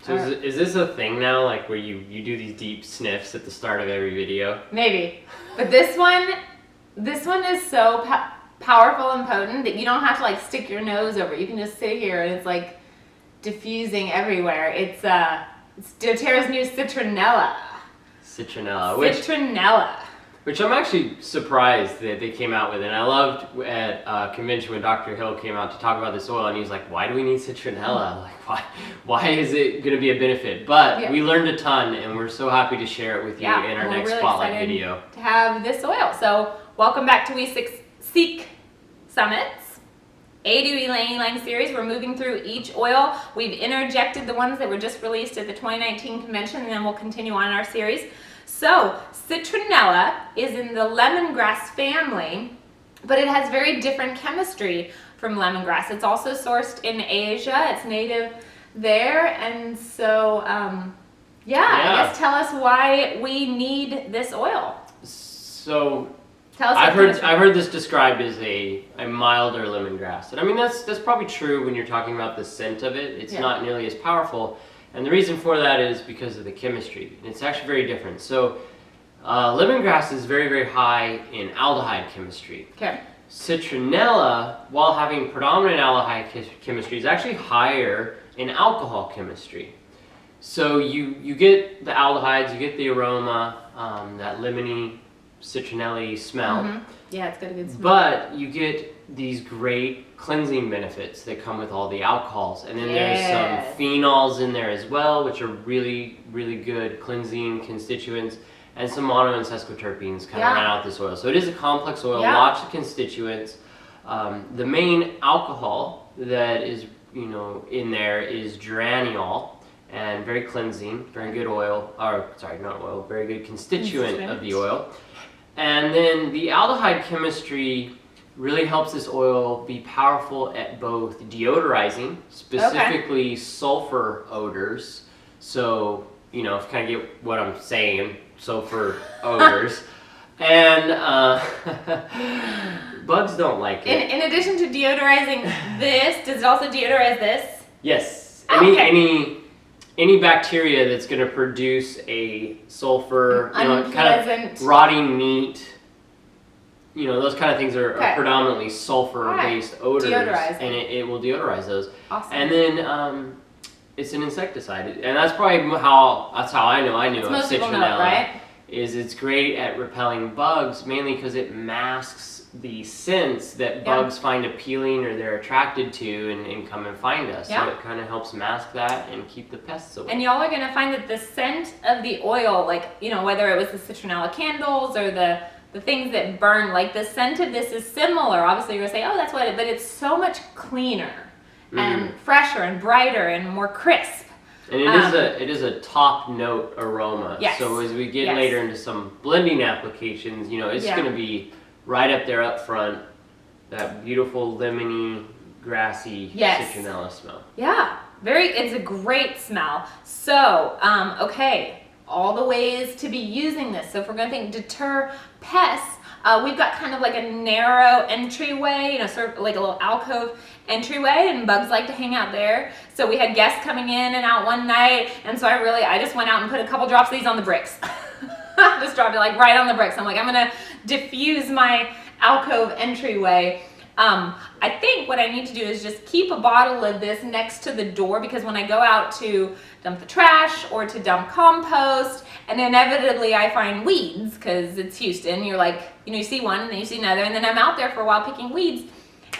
So is this a thing now, like where you do these deep sniffs at the start of every video? Maybe. But this one is so powerful and potent that you don't have to like stick your nose over it. You can just sit here and it's like diffusing everywhere. It's doTERRA's new Citronella. Citronella. Which I'm actually surprised that they came out with. And I loved at convention when Dr. Hill came out to talk about this oil, and he was like, why do we need Citronella? Like, why is it going to be a benefit? But we learned a ton, and we're so happy to share it with you in our next really Spotlight video. To have this oil. So welcome back to We Seek Summits, Ylang Ylang series. We're moving through each oil. We've interjected the ones that were just released at the 2019 convention, and then we'll continue on in our series. So, Citronella is in the lemongrass family, but it has very different chemistry from lemongrass. It's also sourced in Asia. It's native there, and so, I guess tell us why we need this oil. So, I've heard this described as a milder lemongrass, and I mean that's probably true when you're talking about the scent of it. It's not nearly as powerful. And the reason for that is because of the chemistry. And it's actually very different. So lemongrass is very, very high in aldehyde chemistry. Okay. Citronella, while having predominant aldehyde chemistry, is actually higher in alcohol chemistry. So you get the aldehydes, you get the aroma, that lemony, citronella smell. Mm-hmm. Yeah, it's got a good smell. But you get these great cleansing benefits that come with all the alcohols. And then there's some phenols in there as well, which are really, really good cleansing constituents. And some mono and sesquiterpenes kind of round out this oil. So it is a complex oil, lots of constituents. The main alcohol that is in there is geraniol, and very cleansing, very good oil, very good constituent of the oil. And then the aldehyde chemistry really helps this oil be powerful at both deodorizing, specifically sulfur odors. So, if you kind of get what I'm saying, sulfur odors. And bugs don't like it. In addition to deodorizing this, does it also deodorize this? Yes. Okay. Any bacteria that's going to produce a sulfur, unpleasant, kind of rotting meat, those kind of things are predominantly sulfur-based odors, and it will deodorize those. Awesome. And then it's an insecticide, and that's probably how I knew of Citronella. Right? Is it's great at repelling bugs, mainly because it masks the scents that bugs find appealing or they're attracted to and come and find us. So it kind of helps mask that and keep the pests away. And y'all are going to find that the scent of the oil, like, whether it was the Citronella candles or the things that burn, like the scent of this is similar. Obviously you're going to say, oh, that's what but it's so much cleaner and fresher and brighter and more crisp. And it is a top note aroma. Yes. So as we get later into some blending applications, it's going to be right up there up front, that beautiful lemony, grassy Citronella smell. Yeah, it's a great smell. So, all the ways to be using this. So if we're going to think deter pests, we've got kind of like a narrow entryway, sort of like a little alcove entryway, and bugs like to hang out there. So we had guests coming in and out one night, and so I just went out and put a couple drops of these on the bricks. Just dropped it like right on the bricks. I'm like, I'm gonna diffuse my alcove entryway. I think what I need to do is just keep a bottle of this next to the door, because when I go out to dump the trash or to dump compost, and inevitably I find weeds, because it's Houston, you're like, you see one and then you see another, and then I'm out there for a while picking weeds,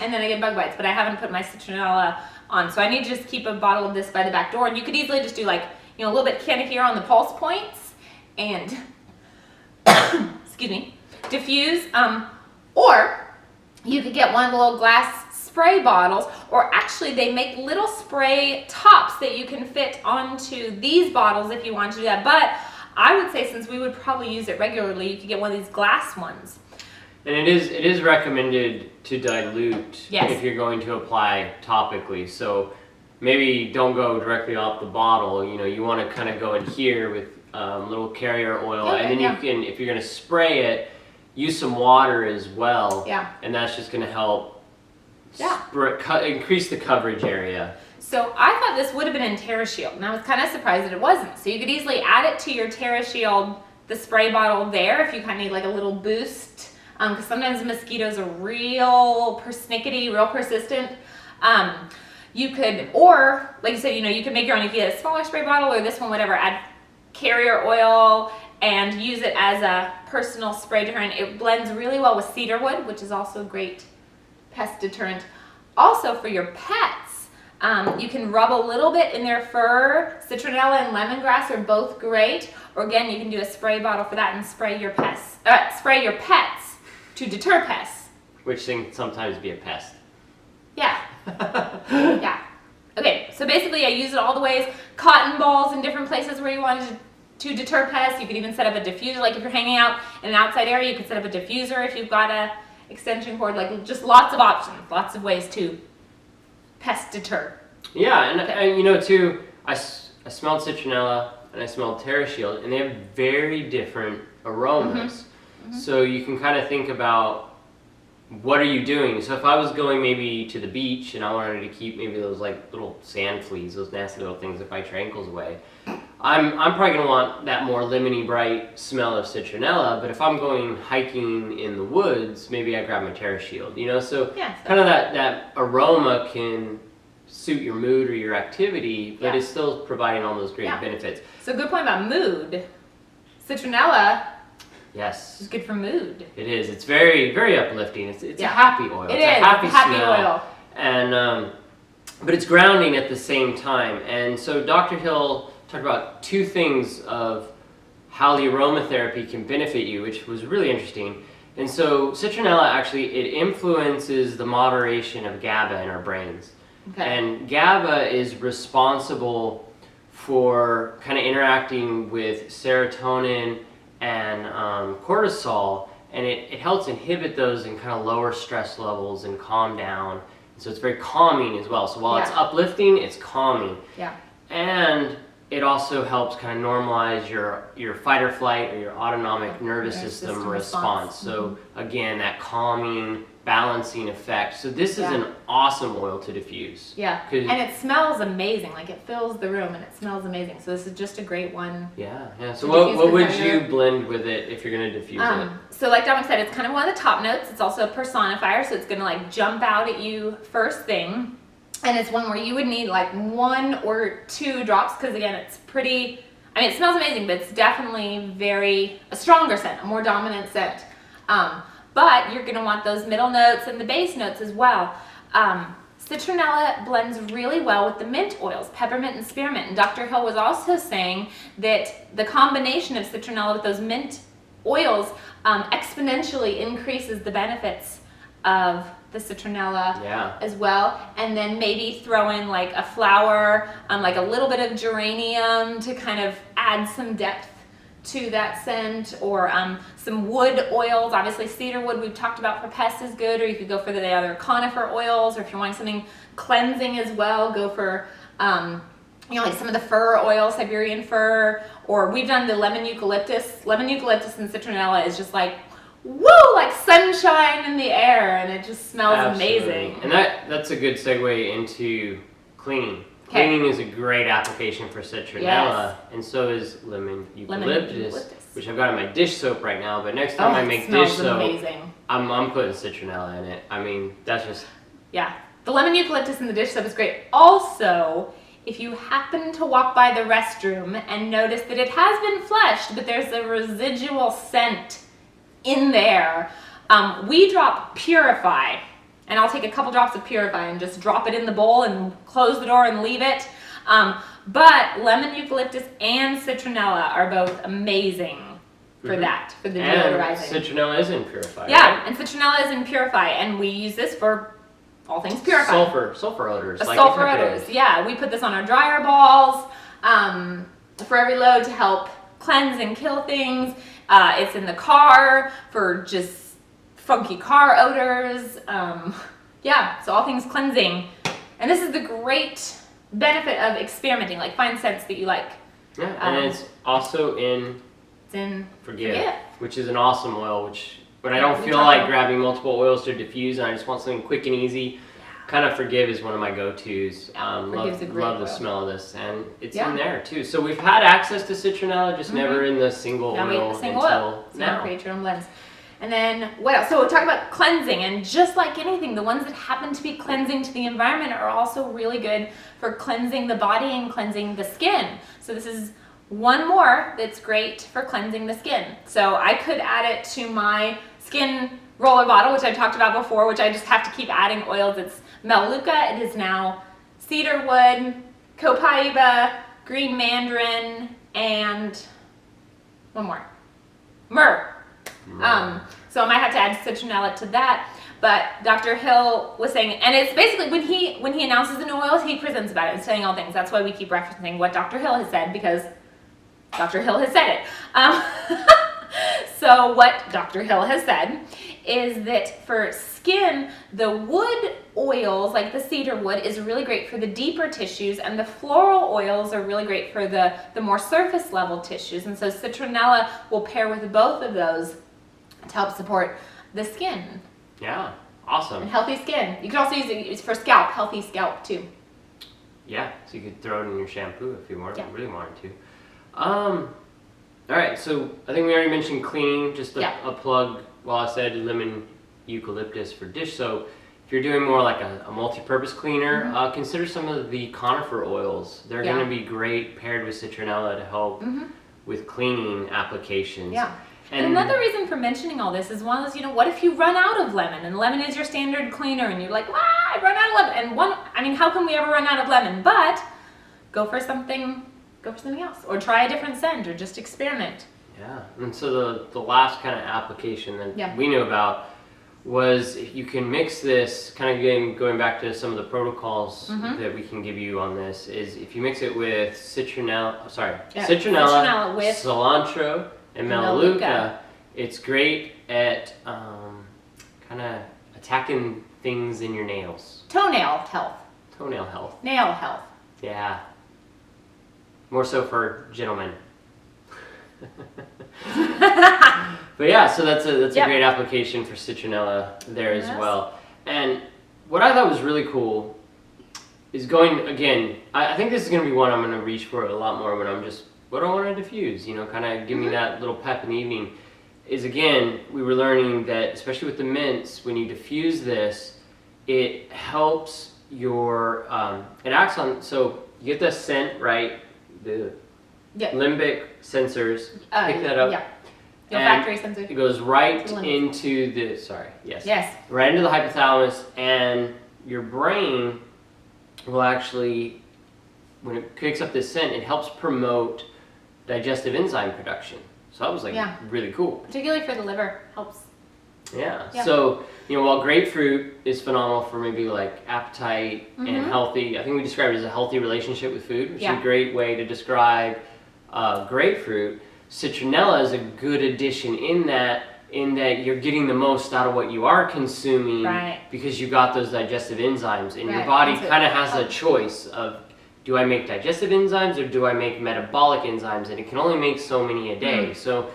and then I get bug bites, but I haven't put my Citronella on. So I need to just keep a bottle of this by the back door, and you could easily just do like, a little bit kind of here on the pulse points, and excuse me, diffuse, or you could get one of the little glass spray bottles, or actually they make little spray tops that you can fit onto these bottles if you want to do that. But I would say, since we would probably use it regularly, you could get one of these glass ones. And it is recommended to dilute if you're going to apply topically. So maybe don't go directly off the bottle. You want to kind of go in here with little carrier oil, and then you can, if you're going to spray it, use some water as well. Yeah. And that's just going to help increase the coverage area. So I thought this would have been in TerraShield, and I was kind of surprised that it wasn't. So you could easily add it to your TerraShield, the spray bottle there, if you kind of need like a little boost, because sometimes mosquitoes are real persnickety, real persistent. You could, or like you said, you could make your own. You could get a smaller spray bottle or this one, whatever, add carrier oil and use it as a personal spray deterrent. It blends really well with cedarwood, which is also a great pest deterrent. Also for your pets, you can rub a little bit in their fur. Citronella and lemongrass are both great. Or again, you can do a spray bottle for that and spray your pets to deter pests. Which can sometimes be a pest. Yeah. Yeah. Okay, so basically I use it all the ways. Cotton balls in different places where you wanted to deter pests. You could even set up a diffuser, like if you're hanging out in an outside area, you could set up a diffuser if you've got a extension cord, like just lots of options, lots of ways to pest deter. Yeah, and too, I smelled Citronella and I smelled TerraShield, and they have very different aromas. So you can kind of think about, what are you doing? So if I was going maybe to the beach and I wanted to keep maybe those like little sand fleas, those nasty little things that bite your ankles away, I'm probably going to want that more lemony bright smell of Citronella. But if I'm going hiking in the woods, maybe I grab my TerraShield, so kind of that aroma can suit your mood or your activity, but it's still providing all those great benefits. So good point about mood. Citronella Yes. is good for mood. It is. It's very, very uplifting. It's a happy oil. It's a happy smell. Oil. And but it's grounding at the same time. And so Dr. Hill talked about two things of how the aromatherapy can benefit you, which was really interesting. And so Citronella actually, it influences the moderation of GABA in our brains. Okay. And GABA is responsible for kind of interacting with serotonin and cortisol, and it helps inhibit those and kind of lower stress levels and calm down. So it's very calming as well. So while it's uplifting, it's calming. Yeah. And it also helps kind of normalize your fight or flight or your autonomic nervous system response. So again, that calming, balancing effect. So this is an awesome oil to diffuse. Yeah, and it smells amazing. Like it fills the room and it smells amazing. So this is just a great one. Yeah. So what would you blend with it if you're going to diffuse it? So like Dominic said, it's kind of one of the top notes. It's also a personifier, so it's going to like jump out at you first thing. And it's one where you would need like 1 or 2 drops, because again, it's pretty, it smells amazing, but it's definitely a stronger scent, a more dominant scent. But you're gonna want those middle notes and the base notes as well. Citronella blends really well with the mint oils, peppermint and spearmint. And Dr. Hill was also saying that the combination of citronella with those mint oils exponentially increases the benefits of the citronella as well. And then maybe throw in like a flower, like a little bit of geranium to kind of add some depth to that scent, or some wood oils. Obviously cedarwood we've talked about for pests is good, or you could go for the other conifer oils, or if you're wanting something cleansing as well, go for like some of the fir oils, Siberian fir, or we've done the lemon eucalyptus. Lemon eucalyptus and citronella is just like, woo, like sunshine in the air, and it just smells amazing. And that's a good segue into cleaning. Cleaning is a great application for citronella, and so is lemon eucalyptus, which I've got in my dish soap right now. But next time I make dish soap, I'm putting citronella in it. That's just... Yeah, the lemon eucalyptus in the dish soap is great. Also, if you happen to walk by the restroom and notice that it has been flushed, but there's a residual scent in there, we drop Purify. And I'll take a couple drops of Purify and just drop it in the bowl and close the door and leave it. But lemon eucalyptus and citronella are both amazing for that, for the deodorizing. And citronella is in Purify. Yeah, right? and citronella is in Purify, and we use this for all things Purify. Sulfur odors. Sulfur odors, yeah. We put this on our dryer balls for every load to help cleanse and kill things. It's in the car for just funky car odors. So all things cleansing. And this is the great benefit of experimenting, like find scents that you like. Yeah, and it's also in Forgive, which is an awesome oil, when I don't feel like grabbing multiple oils to diffuse and I just want something quick and easy, kind of Forgive is one of my go-tos. Forgive's a great love the oil. smell of this, and it's Yeah. in there too. So we've had access to citronella, just never in the single oil Single until oil. So now. create your own blends. And then what else? So we'll talk about cleansing, and just like anything, the ones that happen to be cleansing to the environment are also really good for cleansing the body and cleansing the skin. So this is one more that's great for cleansing the skin. So I could add it to my skin roller bottle, which I talked about before, which I just have to keep adding oils. It's Melaleuca. It is now cedarwood, copaiba, green mandarin, and one more, myrrh. So I might have to add citronella to that, but Dr. Hill was saying, and it's basically when he announces the new oils, he presents about it and saying all things. That's why we keep referencing what Dr. Hill has said, because Dr. Hill has said it. So what Dr. Hill has said is that for skin, the wood oils, like the cedar wood, is really great for the deeper tissues, and the floral oils are really great for the more surface level tissues. And so citronella will pair with both of those to help support the skin. Yeah, awesome. And healthy skin. You can also use it for scalp, healthy scalp too. Yeah, so you could throw it in your shampoo if you really wanted to. All right, so I think we already mentioned cleaning, just a plug while I said lemon eucalyptus for dish soap. If you're doing more like a multi-purpose cleaner, consider some of the conifer oils. They're going to be great paired with citronella to help with cleaning applications. Yeah. And another reason for mentioning all this is one is, what if you run out of lemon, and lemon is your standard cleaner, and you're like, I run out of lemon. And how can we ever run out of lemon? But go for something else, or try a different scent, or just experiment. Yeah, and so the last kind of application that we knew about was you can mix this, kind of going back to some of the protocols that we can give you on this, is if you mix it with citronella with cilantro and Melaleuca, it's great at kind of attacking things in your nails. Toenail health. Nail health. Yeah. More so for gentlemen. But yeah, so that's a great application for citronella there as well. And what I thought was really cool is I think this is going to be one I'm going to reach for a lot more when I'm just, what do I want to diffuse? Kind of give me that little pep in the evening. Is again, we were learning that, especially with the mints, when you diffuse this, it helps your, it acts on, so you get the scent, right? The limbic sensors pick that up. The olfactory sensors. It goes right into the, right into the hypothalamus, and your brain will actually, when it picks up this scent, it helps promote digestive enzyme production. So that was really cool. Particularly for the liver, helps. Yeah. So, while grapefruit is phenomenal for maybe like appetite and healthy, I think we described it as a healthy relationship with food, which is a great way to describe grapefruit. Citronella is a good addition in that you're getting the most out of what you are consuming because you got those digestive enzymes, and your body kind of has a choice of, do I make digestive enzymes or do I make metabolic enzymes? And it can only make so many a day. So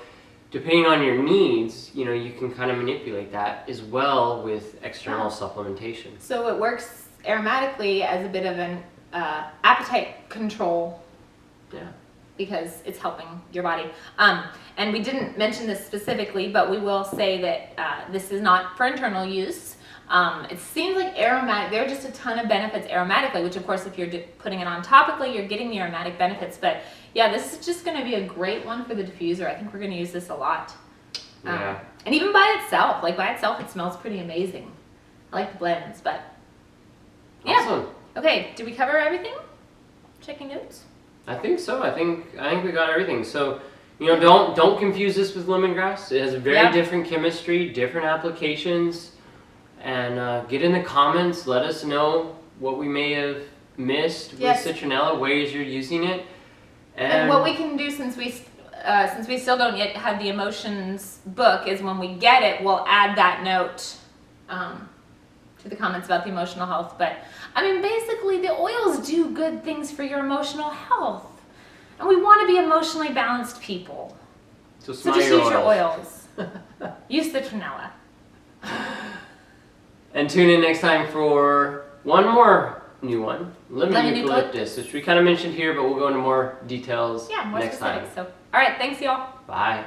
depending on your needs, you can kind of manipulate that as well with external supplementation. So it works aromatically as a bit of an appetite control. Yeah. Because it's helping your body. And we didn't mention this specifically, but we will say that this is not for internal use. It seems like aromatic, there are just a ton of benefits aromatically, which of course if you're putting it on topically, you're getting the aromatic benefits. But yeah, this is just going to be a great one for the diffuser. I think we're going to use this a lot. And even by itself, it smells pretty amazing. I like the blends, but yeah. Awesome. Okay, did we cover everything? Checking notes? I think so. I think we got everything. So, don't confuse this with lemongrass. It has a very different chemistry, different applications. And get in the comments. Let us know what we may have missed with citronella, ways you're using it, and what we can do since we still don't yet have the emotions book is when we get it, we'll add that note to the comments about the emotional health. But basically the oils do good things for your emotional health, and we want to be emotionally balanced people. So just use your oils. Use citronella. And tune in next time for one more new one, lemon Lemon eucalyptus, which we kind of mentioned here, but we'll go into more details Yeah, more next specifics. time. So, all right, thanks, y'all. Bye.